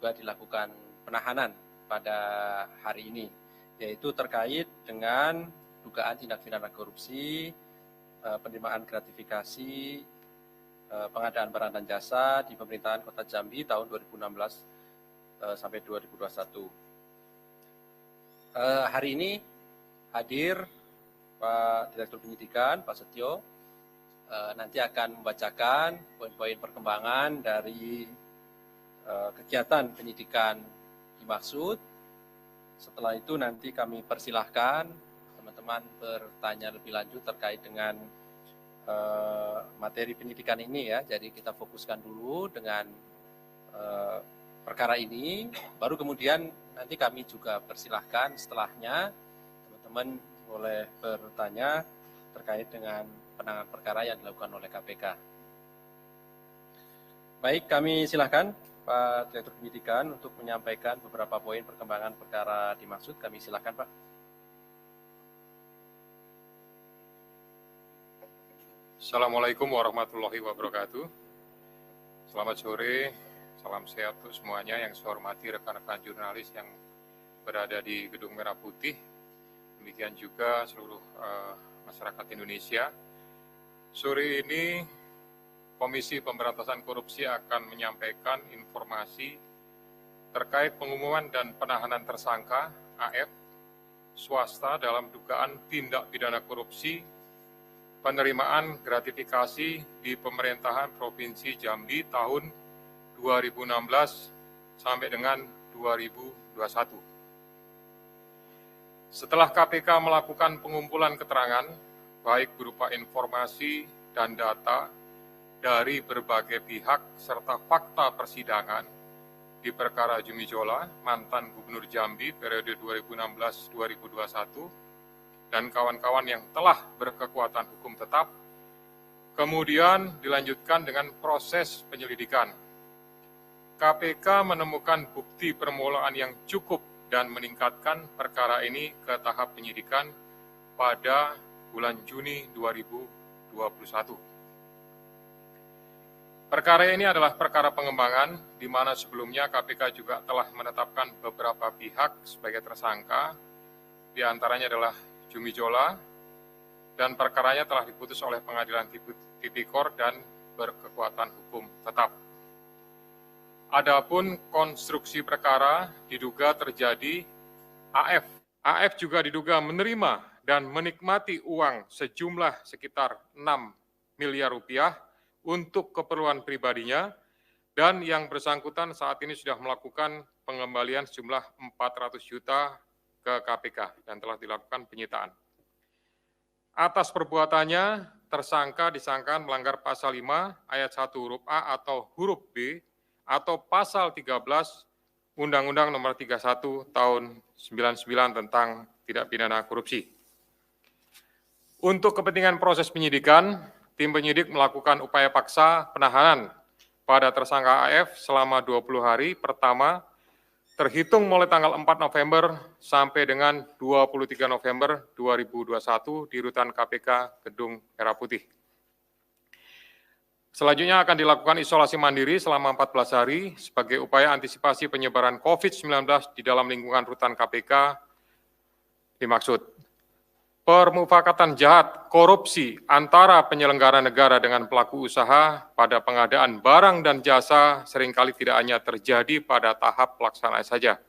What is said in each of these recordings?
juga dilakukan penahanan pada hari ini, yaitu terkait dengan dugaan tindak pidana korupsi, penerimaan gratifikasi, pengadaan barang dan jasa di pemerintahan Kota Jambi tahun 2016 sampai 2021. Hari ini hadir Pak Direktur Penyidikan, Pak Setio, nanti akan membacakan poin-poin perkembangan dari kegiatan penyidikan dimaksud. Setelah itu nanti kami persilahkan teman-teman bertanya lebih lanjut terkait dengan materi penyidikan ini ya. Jadi kita fokuskan dulu dengan perkara ini, baru kemudian nanti kami juga persilahkan setelahnya teman-teman boleh bertanya terkait dengan penanganan perkara yang dilakukan oleh KPK. Baik, kami silakan Pak Direktur Penyidikan untuk menyampaikan beberapa poin perkembangan perkara dimaksud. Kami silakan, Pak. Assalamualaikum warahmatullahi wabarakatuh. Selamat sore, salam sehat untuk semuanya. Yang saya hormati rekan-rekan jurnalis yang berada di Gedung Merah Putih. Demikian juga seluruh masyarakat Indonesia. Sore ini Komisi Pemberantasan Korupsi akan menyampaikan informasi terkait pengumuman dan penahanan tersangka AF swasta dalam dugaan tindak pidana korupsi penerimaan gratifikasi di pemerintahan Provinsi Jambi tahun 2016 sampai dengan 2021. Setelah KPK melakukan pengumpulan keterangan, baik berupa informasi dan data dari berbagai pihak serta fakta persidangan di perkara Jumijola, mantan Gubernur Jambi periode 2016-2021, dan kawan-kawan yang telah berkekuatan hukum tetap, kemudian dilanjutkan dengan proses penyelidikan. KPK menemukan bukti permulaan yang cukup dan meningkatkan perkara ini ke tahap penyidikan pada bulan Juni 2021. Perkara ini adalah perkara pengembangan, di mana sebelumnya KPK juga telah menetapkan beberapa pihak sebagai tersangka, di antaranya adalah Jumijola, dan perkaranya telah diputus oleh Pengadilan Tipikor dan berkekuatan hukum tetap. Adapun konstruksi perkara diduga terjadi AF. AF juga diduga menerima dan menikmati uang sejumlah sekitar 6 miliar rupiah untuk keperluan pribadinya, dan yang bersangkutan saat ini sudah melakukan pengembalian sejumlah 400 juta ke KPK dan telah dilakukan penyitaan. Atas perbuatannya, tersangka disangkakan melanggar pasal 5 ayat 1 huruf A atau huruf B atau pasal 13 Undang-Undang Nomor 31 Tahun 99 tentang tindak pidana korupsi. Untuk kepentingan proses penyidikan, tim penyidik melakukan upaya paksa penahanan pada tersangka AF selama 20 hari pertama terhitung mulai tanggal 4 November sampai dengan 23 November 2021 di rutan KPK Gedung Merah Putih. Selanjutnya akan dilakukan isolasi mandiri selama 14 hari sebagai upaya antisipasi penyebaran COVID-19 di dalam lingkungan rutan KPK dimaksud. Permufakatan jahat korupsi antara penyelenggara negara dengan pelaku usaha pada pengadaan barang dan jasa seringkali tidak hanya terjadi pada tahap pelaksanaan saja,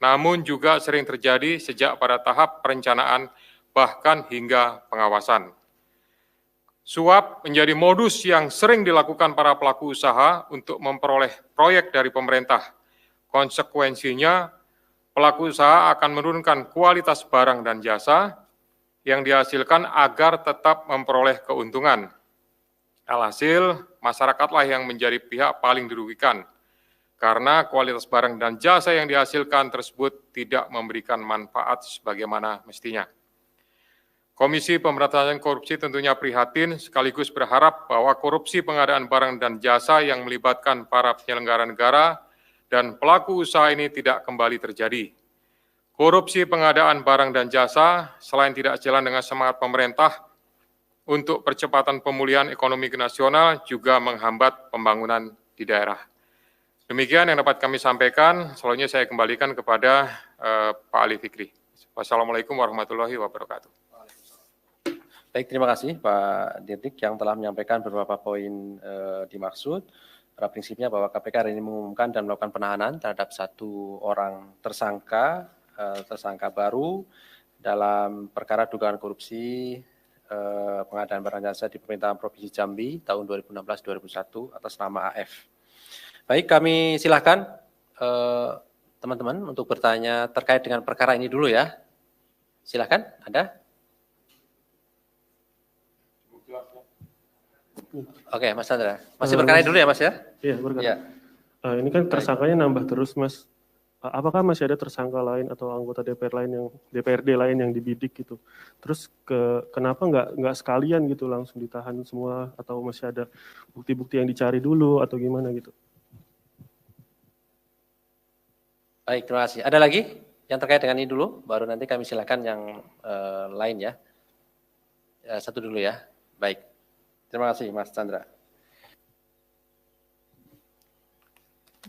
namun juga sering terjadi sejak pada tahap perencanaan bahkan hingga pengawasan. Suap menjadi modus yang sering dilakukan para pelaku usaha untuk memperoleh proyek dari pemerintah. Konsekuensinya, pelaku usaha akan menurunkan kualitas barang dan jasa yang dihasilkan agar tetap memperoleh keuntungan. Alhasil, masyarakatlah yang menjadi pihak paling dirugikan, karena kualitas barang dan jasa yang dihasilkan tersebut tidak memberikan manfaat sebagaimana mestinya. Komisi Pemberantasan Korupsi tentunya prihatin sekaligus berharap bahwa korupsi pengadaan barang dan jasa yang melibatkan para penyelenggara negara dan pelaku usaha ini tidak kembali terjadi. Korupsi pengadaan barang dan jasa selain tidak jalan dengan semangat pemerintah untuk percepatan pemulihan ekonomi nasional juga menghambat pembangunan di daerah. Demikian yang dapat kami sampaikan. Selanjutnya saya kembalikan kepada Pak Ali Fikri. Wassalamualaikum warahmatullahi wabarakatuh. Baik, terima kasih Pak Dirdik yang telah menyampaikan beberapa poin dimaksud. Pada prinsipnya bahwa KPK hari ini mengumumkan dan melakukan penahanan terhadap satu orang tersangka baru dalam perkara dugaan korupsi pengadaan barang jasa di pemerintahan Provinsi Jambi tahun 2016-2001 atas nama AF. Baik, kami silakan teman-teman untuk bertanya terkait dengan perkara ini dulu ya. Silakan, ada? Oke, Mas Chandra. Masih berkara dulu ya, Mas ya? Iya, berkara. Ya. Ini kan tersangkanya nambah terus, Mas. Apakah masih ada tersangka lain atau anggota DPRD lain yang dibidik gitu? Terus kenapa nggak sekalian gitu langsung ditahan semua, atau masih ada bukti-bukti yang dicari dulu atau gimana gitu? Baik, terima kasih. Ada lagi yang terkait dengan ini dulu, baru nanti kami silakan yang lain ya. Satu dulu ya. Baik. Terima kasih, Mas Chandra.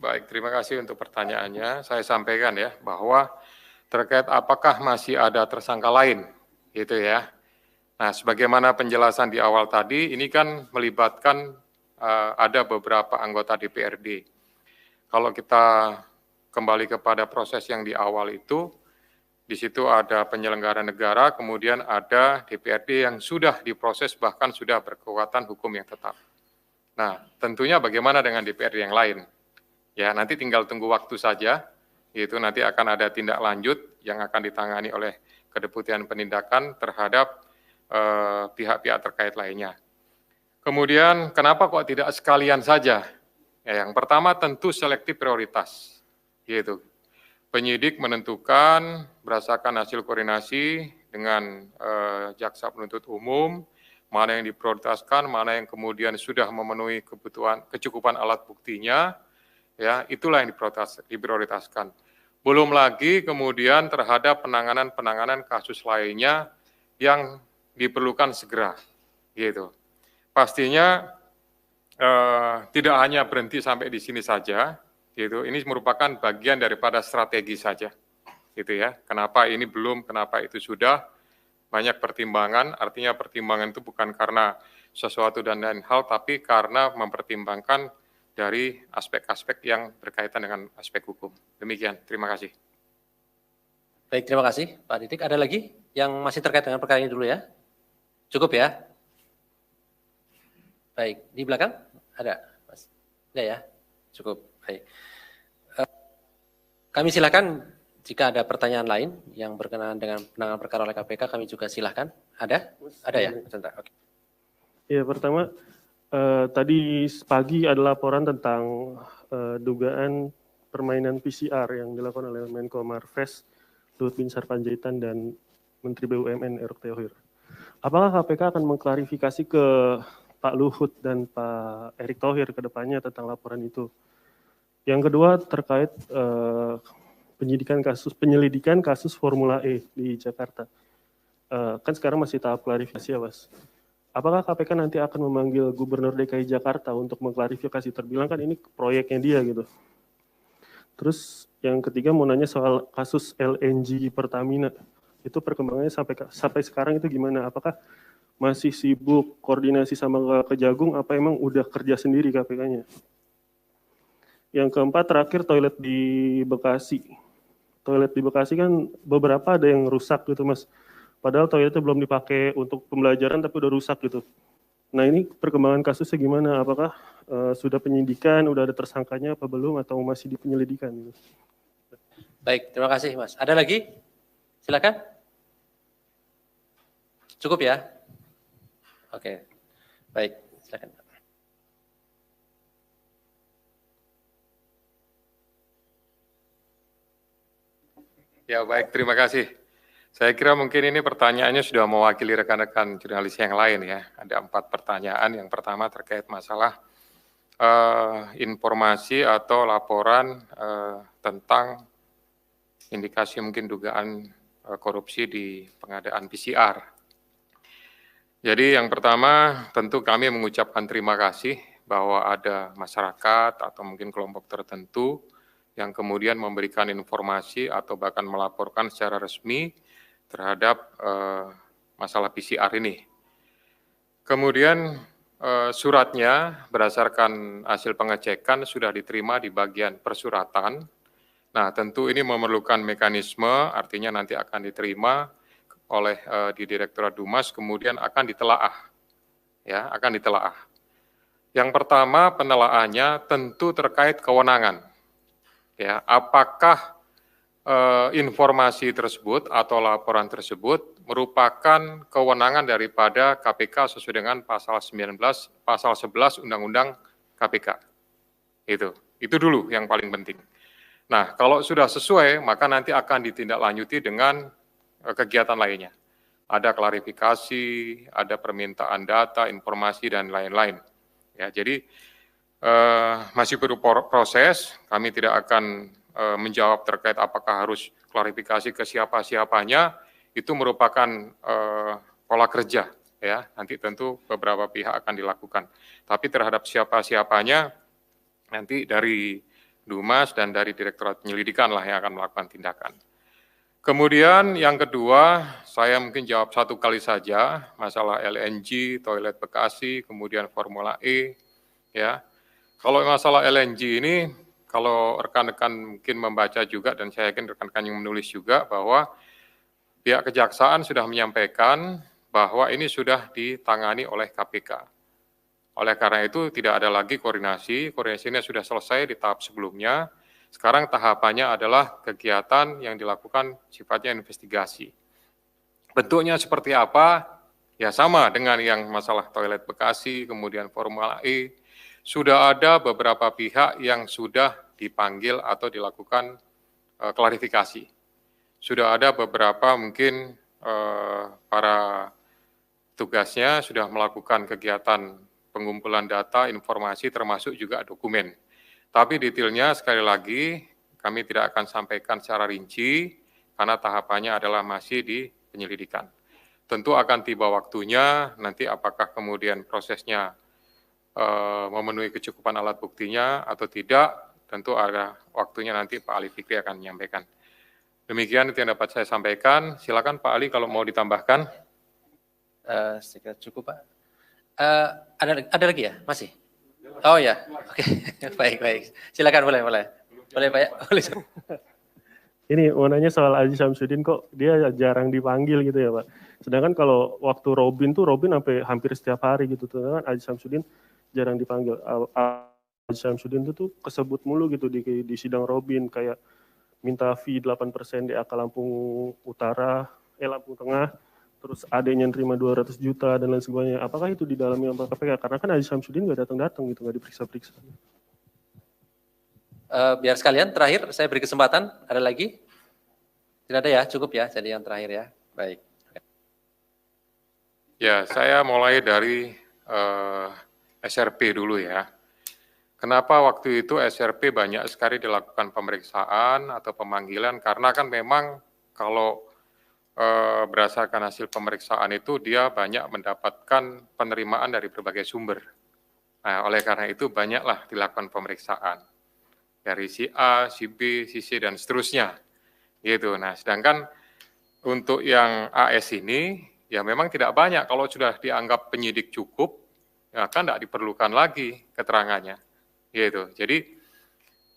Baik, terima kasih untuk pertanyaannya. Saya sampaikan ya, bahwa terkait apakah masih ada tersangka lain, gitu ya. Nah, sebagaimana penjelasan di awal tadi, ini kan melibatkan ada beberapa anggota DPRD. Kalau kita kembali kepada proses yang di awal itu, di situ ada penyelenggara negara, kemudian ada DPRD yang sudah diproses bahkan sudah berkekuatan hukum yang tetap. Nah, tentunya bagaimana dengan DPRD yang lain? Ya, nanti tinggal tunggu waktu saja, itu nanti akan ada tindak lanjut yang akan ditangani oleh Kedeputian Penindakan terhadap pihak-pihak terkait lainnya. Kemudian, kenapa kok tidak sekalian saja? Ya, yang pertama tentu selektif prioritas, yaitu penyidik menentukan berdasarkan hasil koordinasi dengan jaksa penuntut umum, mana yang diprioritaskan, mana yang kemudian sudah memenuhi kecukupan alat buktinya, ya itulah yang diprioritaskan. Belum lagi kemudian terhadap penanganan kasus lainnya yang diperlukan segera, gitu. Pastinya tidak hanya berhenti sampai di sini saja. Gitu. Ini merupakan bagian daripada strategi saja, gitu ya. Kenapa ini belum, kenapa itu sudah, banyak pertimbangan. Artinya pertimbangan itu bukan karena sesuatu dan lain hal, tapi karena mempertimbangkan dari aspek-aspek yang berkaitan dengan aspek hukum. Demikian, terima kasih. Baik, terima kasih Pak Didik. Ada lagi yang masih terkait dengan perkara ini dulu ya? Cukup ya? Baik, di belakang ada, Mas? Ada ya? Cukup. Baik. Kami silakan jika ada pertanyaan lain yang berkenaan dengan penanganan perkara oleh KPK, kami juga silakan. Ada? Ada ya? Oke. Ya, pertama tadi pagi ada laporan tentang dugaan permainan PCR yang dilakukan oleh Menko Marves, Luhut Binsar Panjaitan dan Menteri BUMN Erick Thohir. Apakah KPK akan mengklarifikasi ke Pak Luhut dan Pak Erick Thohir ke depannya tentang laporan itu? Yang kedua terkait penyelidikan kasus Formula E di Jakarta. Kan sekarang masih tahap klarifikasi ya, Mas. Apakah KPK nanti akan memanggil Gubernur DKI Jakarta untuk mengklarifikasi? Terbilang kan ini proyeknya dia gitu. Terus yang ketiga mau nanya soal kasus LNG Pertamina. Itu perkembangannya sampai sekarang itu gimana? Apakah masih sibuk koordinasi sama Kejagung? Apa emang udah kerja sendiri KPK-nya? Yang keempat terakhir toilet di Bekasi. Toilet di Bekasi kan beberapa ada yang rusak gitu, Mas. Padahal toiletnya belum dipakai untuk pembelajaran tapi udah rusak gitu. Nah, ini perkembangan kasusnya gimana? Apakah sudah penyidikan, udah ada tersangkanya apa belum, atau masih di penyelidikan? Gitu? Baik, terima kasih Mas. Ada lagi? Silakan. Cukup ya? Oke, baik, silakan. Ya baik, terima kasih. Saya kira mungkin ini pertanyaannya sudah mewakili rekan-rekan jurnalis yang lain ya. Ada 4 pertanyaan. Yang pertama terkait masalah informasi atau laporan tentang indikasi mungkin dugaan korupsi di pengadaan PCR. Jadi yang pertama tentu kami mengucapkan terima kasih bahwa ada masyarakat atau mungkin kelompok tertentu yang kemudian memberikan informasi atau bahkan melaporkan secara resmi terhadap masalah PCR ini. Kemudian suratnya berdasarkan hasil pengecekan sudah diterima di bagian persuratan. Nah, tentu ini memerlukan mekanisme, artinya nanti akan diterima oleh di Direktorat Dumas, kemudian akan ditelaah, ya, akan ditelaah. Yang pertama penelaahannya tentu terkait kewenangan, ya, apakah informasi tersebut atau laporan tersebut merupakan kewenangan daripada KPK sesuai dengan pasal 19, pasal 11 Undang-Undang KPK. Itu dulu yang paling penting. Nah, kalau sudah sesuai, maka nanti akan ditindaklanjuti dengan kegiatan lainnya. Ada klarifikasi, ada permintaan data, informasi, dan lain-lain. Ya, jadi masih perlu proses, kami tidak akan menjawab terkait apakah harus klarifikasi ke siapa-siapanya, itu merupakan pola kerja. Ya, nanti tentu beberapa pihak akan dilakukan. Tapi terhadap siapa-siapanya, nanti dari Dumas dan dari Direktorat Penyelidikan lah yang akan melakukan tindakan. Kemudian yang kedua, saya mungkin jawab satu kali saja, masalah LNG, toilet Bekasi, kemudian Formula E. Ya, kalau masalah LNG ini, kalau rekan-rekan mungkin membaca juga, dan saya yakin rekan-rekan yang menulis juga, bahwa pihak kejaksaan sudah menyampaikan bahwa ini sudah ditangani oleh KPK. Oleh karena itu tidak ada lagi koordinasinya sudah selesai di tahap sebelumnya. Sekarang tahapannya adalah kegiatan yang dilakukan sifatnya investigasi. Bentuknya seperti apa? Ya sama dengan yang masalah toilet Bekasi, kemudian Formula E. Sudah ada beberapa pihak yang sudah dipanggil atau dilakukan klarifikasi. Sudah ada beberapa mungkin para tugasnya sudah melakukan kegiatan pengumpulan data, informasi, termasuk juga dokumen. Tapi detailnya sekali lagi kami tidak akan sampaikan secara rinci karena tahapannya adalah masih di penyelidikan. Tentu akan tiba waktunya, nanti apakah kemudian prosesnya memenuhi kecukupan alat buktinya atau tidak, tentu ada waktunya nanti Pak Ali Fikri akan menyampaikan. Demikian itu yang dapat saya sampaikan. Silakan Pak Ali kalau mau ditambahkan. Saya kira cukup Pak. Ada lagi ya? Masih? Oh ya, oke. Baik. Silakan boleh Pak ya. Boleh. Ini mau nanya soal Aziz Syamsuddin, kok dia jarang dipanggil gitu ya Pak. Sedangkan kalau waktu Robin sampai hampir setiap hari gitu. Sedangkan Aziz Syamsuddin jarang dipanggil. Aziz Syamsuddin itu kesebut mulu gitu di sidang Robin, kayak minta fee 8% DAK Lampung Tengah, terus adanya nerima 200 juta dan lain sebagainya. Apakah itu di dalamnya Pak KPK? Karena kan Aziz Syamsuddin nggak datang gitu, nggak diperiksa-periksa. Biar sekalian, terakhir saya beri kesempatan. Ada lagi? Tidak ada ya, cukup ya. Jadi yang terakhir ya. Baik. Ya, saya mulai dari SRP dulu ya. Kenapa waktu itu SRP banyak sekali dilakukan pemeriksaan atau pemanggilan? Karena kan memang kalau berdasarkan hasil pemeriksaan itu dia banyak mendapatkan penerimaan dari berbagai sumber. Nah, oleh karena itu banyaklah dilakukan pemeriksaan dari si A, si B, si C dan seterusnya. Gitu. Nah, sedangkan untuk yang AS ini ya memang tidak banyak. Kalau sudah dianggap penyidik cukup, ya kan tidak diperlukan lagi keterangannya. Gitu. Jadi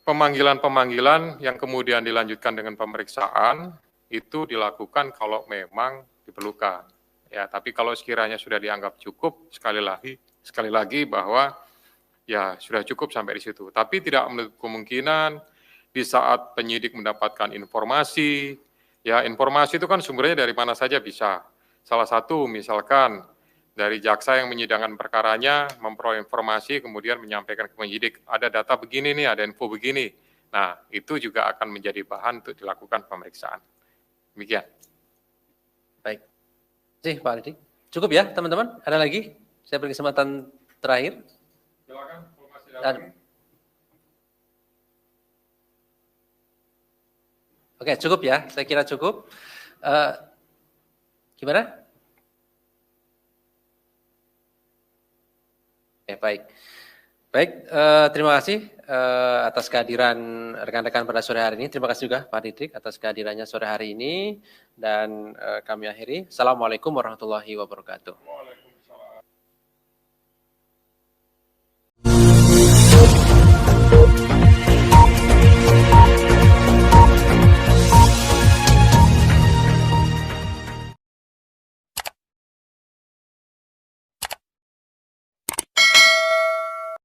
pemanggilan-pemanggilan yang kemudian dilanjutkan dengan pemeriksaan itu dilakukan kalau memang diperlukan. Ya, tapi kalau sekiranya sudah dianggap cukup, sekali lagi bahwa ya sudah cukup sampai di situ. Tapi tidak menutup kemungkinan di saat penyidik mendapatkan informasi, ya informasi itu kan sumbernya dari mana saja bisa. Salah satu misalkan dari jaksa yang menyidangkan perkaranya memperoleh informasi kemudian menyampaikan ke penyidik, ada data begini nih, ada info begini. Nah, itu juga akan menjadi bahan untuk dilakukan pemeriksaan. Demikian. Baik. Terima kasih Pak Alidik. Cukup ya teman-teman? Ada lagi? Saya beri kesempatan terakhir. Silakan, masih ada. Oke, cukup ya. Saya kira cukup. Gimana? Baik. Baik, terima kasih atas kehadiran rekan-rekan pada sore hari ini. Terima kasih juga Pak Didrik atas kehadirannya sore hari ini. Dan kami akhiri. Assalamualaikum warahmatullahi wabarakatuh.